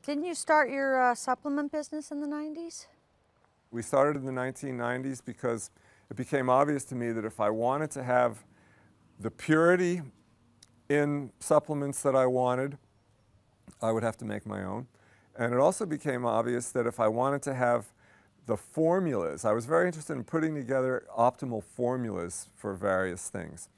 Didn't you start your supplement business in the 90s? We started in the 1990s because it became obvious to me that if I wanted to have the purity in supplements that I wanted, I would have to make my own. And it also became obvious that if I wanted to have the formulas, I was very interested in putting together optimal formulas for various things.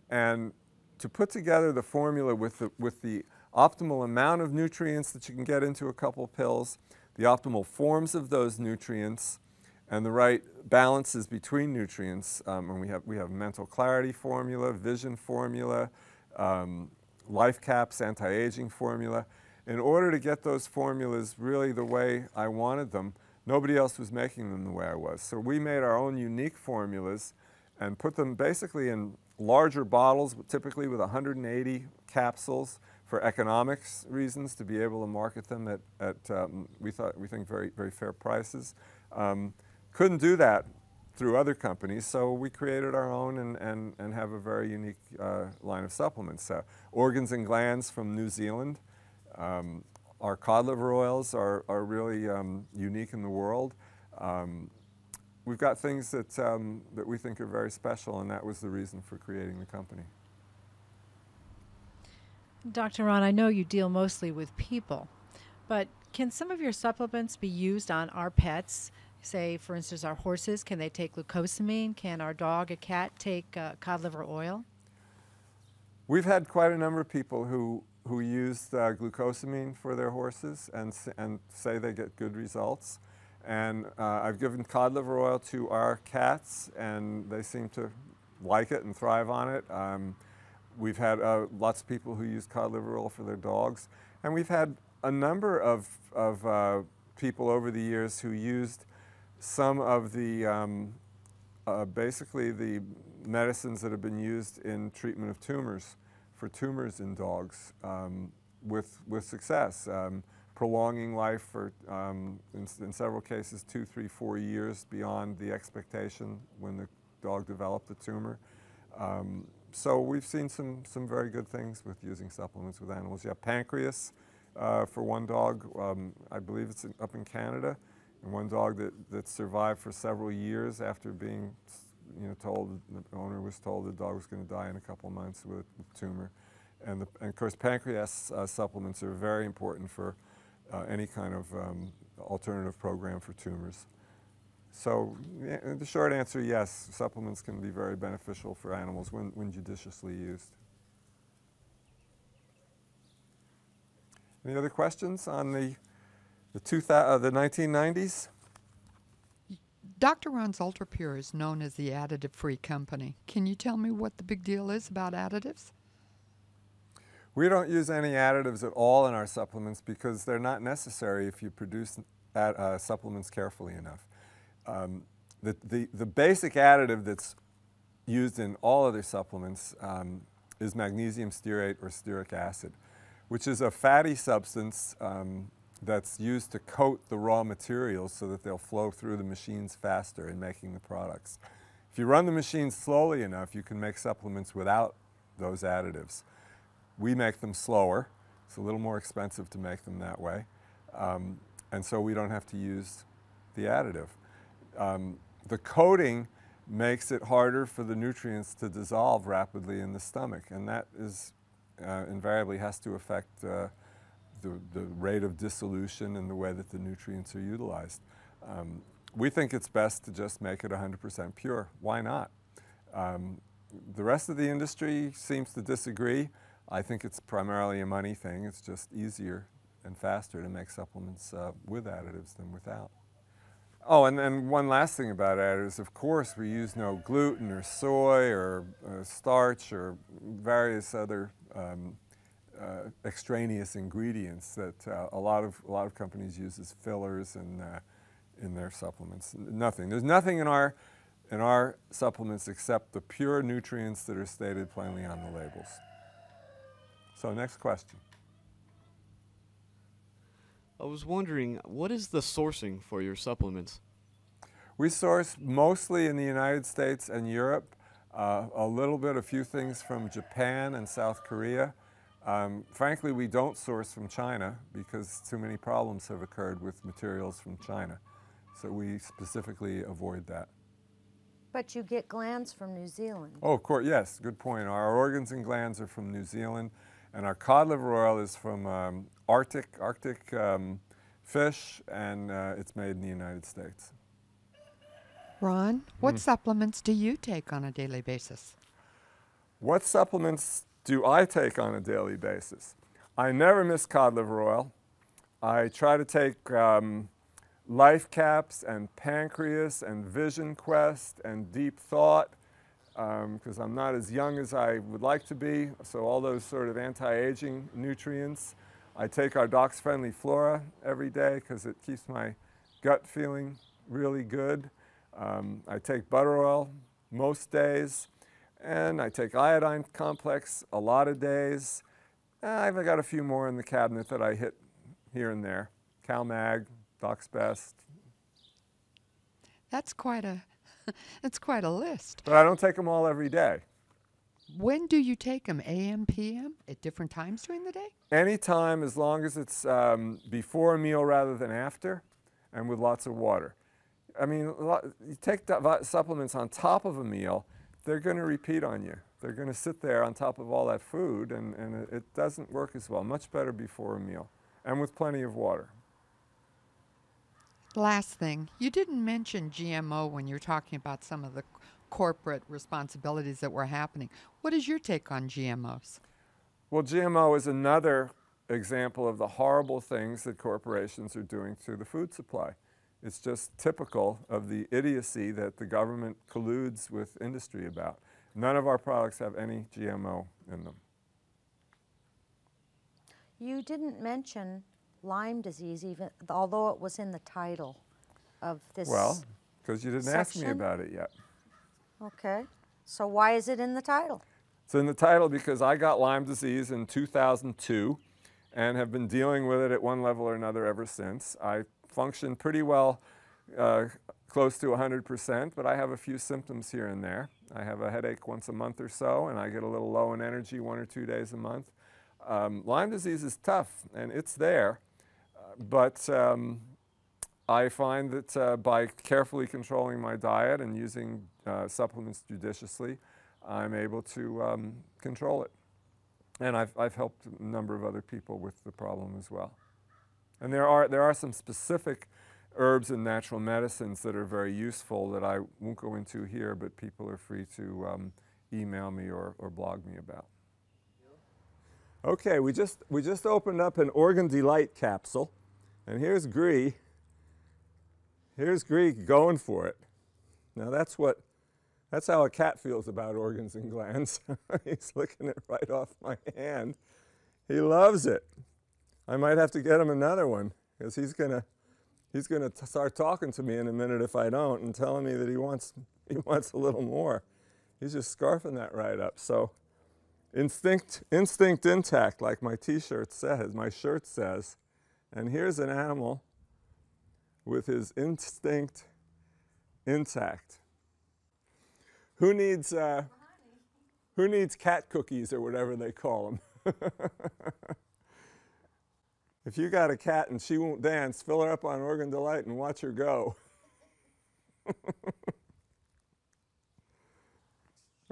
And to put together the formula with the optimal amount of nutrients that you can get into a couple pills, the optimal forms of those nutrients, and the right balances between nutrients. And we have mental clarity formula, vision formula, life caps, anti-aging formula. In order to get those formulas really the way I wanted them, nobody else was making them the way I was. So we made our own unique formulas and put them basically in larger bottles, typically with 180 capsules for economics reasons, to be able to market them at we think very, very fair prices. Couldn't do that through other companies, so we created our own and have a very unique line of supplements. Organs and glands from New Zealand. Our cod liver oils are really unique in the world. We've got things that we think are very special, and that was the reason for creating the company. Dr. Ron, I know you deal mostly with people, but can some of your supplements be used on our pets? Say, for instance, our horses, can they take glucosamine? Can our dog, a cat, take cod liver oil? We've had quite a number of people who used glucosamine for their horses and say they get good results. And I've given cod liver oil to our cats, and they seem to like it and thrive on it. We've had lots of people who use cod liver oil for their dogs. And we've had a number of people over the years who used some of the, basically the medicines that have been used in treatment of tumors, for tumors in dogs, with success. Prolonging life for, in several cases, 2, 3, 4 years beyond the expectation when the dog developed the tumor. So we've seen some very good things with using supplements with animals. Yeah, pancreas for one dog, I believe it's up in Canada, and one dog that survived for several years after being, told, the owner was told the dog was going to die in a couple of months with a tumor. And of course, pancreas supplements are very important for any kind of alternative program for tumors. So yeah, the short answer, yes, supplements can be very beneficial for animals when judiciously used. Any other questions on the 1990s? Dr. Ron's UltraPure is known as the additive-free company. Can you tell me what the big deal is about additives? We don't use any additives at all in our supplements because they're not necessary if you produce supplements carefully enough. The basic additive that's used in all other supplements is magnesium stearate or stearic acid, which is a fatty substance that's used to coat the raw materials so that they'll flow through the machines faster in making the products. If you run the machines slowly enough, you can make supplements without those additives. We make them slower. It's a little more expensive to make them that way. And so we don't have to use the additive. The coating makes it harder for the nutrients to dissolve rapidly in the stomach, and that is invariably has to affect the rate of dissolution and the way that the nutrients are utilized. We think it's best to just make it 100% pure. Why not? The rest of the industry seems to disagree. I think it's primarily a money thing. It's just easier and faster to make supplements with additives than without. Oh, and then one last thing about additives, of course, we use no gluten or soy or starch or various other extraneous ingredients that a lot of companies use as fillers in their supplements. Nothing. There's nothing in our supplements except the pure nutrients that are stated plainly on the labels. So next question. I was wondering, what is the sourcing for your supplements? We source mostly in the United States and Europe, a few things from Japan and South Korea. Frankly, we don't source from China because too many problems have occurred with materials from China. So we specifically avoid that. But you get glands from New Zealand. Oh, of course, yes, good point. Our organs and glands are from New Zealand, and our cod liver oil is from Arctic fish, and it's made in the United States. Ron, what supplements do you take on a daily basis? What supplements do I take on a daily basis? I never miss cod liver oil. I try to take Life Caps and Pancreas and Vision Quest and Deep Thought because I'm not as young as I would like to be, so all those sort of anti-aging nutrients. I take our Doc's Friendly Flora every day because it keeps my gut feeling really good. I take butter oil most days, and I take iodine complex a lot of days. I've got a few more in the cabinet that I hit here and there. CalMag, Doc's Best. That's quite a list. But I don't take them all every day. When do you take them? AM, PM, at different times during the day? Anytime, as long as it's before a meal rather than after, and with lots of water. I mean, you take supplements on top of a meal, they're going to repeat on you. They're going to sit there on top of all that food, and it doesn't work as well. Much better before a meal, and with plenty of water. Last thing, you didn't mention GMO when you're talking about some of the corporate responsibilities that were happening. What is your take on GMOs? Well, GMO is another example of the horrible things that corporations are doing to the food supply. It's just typical of the idiocy that the government colludes with industry about. None of our products have any GMO in them. You didn't mention Lyme disease, even although it was in the title of this. Well, because you didn't ask me section? about it yet. Okay. So why is it in the title? It's in the title because I got Lyme disease in 2002 and have been dealing with it at one level or another ever since. I function pretty well, close to 100%, but I have a few symptoms here and there. I have a headache once a month or so, and I get a little low in energy 1 or 2 days a month. Lyme disease is tough, and it's there, but I find that by carefully controlling my diet and using supplements judiciously, I'm able to control it. And I've helped a number of other people with the problem as well. And there are some specific herbs and natural medicines that are very useful that I won't go into here, but people are free to email me or blog me about. Okay, we just opened up an Organ Delight capsule, and here's Gree. Here's Gree going for it. Now that's how a cat feels about organs and glands. He's licking it right off my hand. He loves it. I might have to get him another one because he's gonna start talking to me in a minute if I don't, and telling me that he wants a little more. He's just scarfing that right up. So instinct intact, like my T-shirt says, my shirt says. And here's an animal with his instinct intact. Who needs cat cookies or whatever they call them? If you got a cat and she won't dance, fill her up on Organ Delight and watch her go.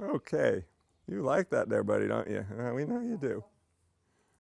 Okay, you like that there, buddy, don't you? We know you do.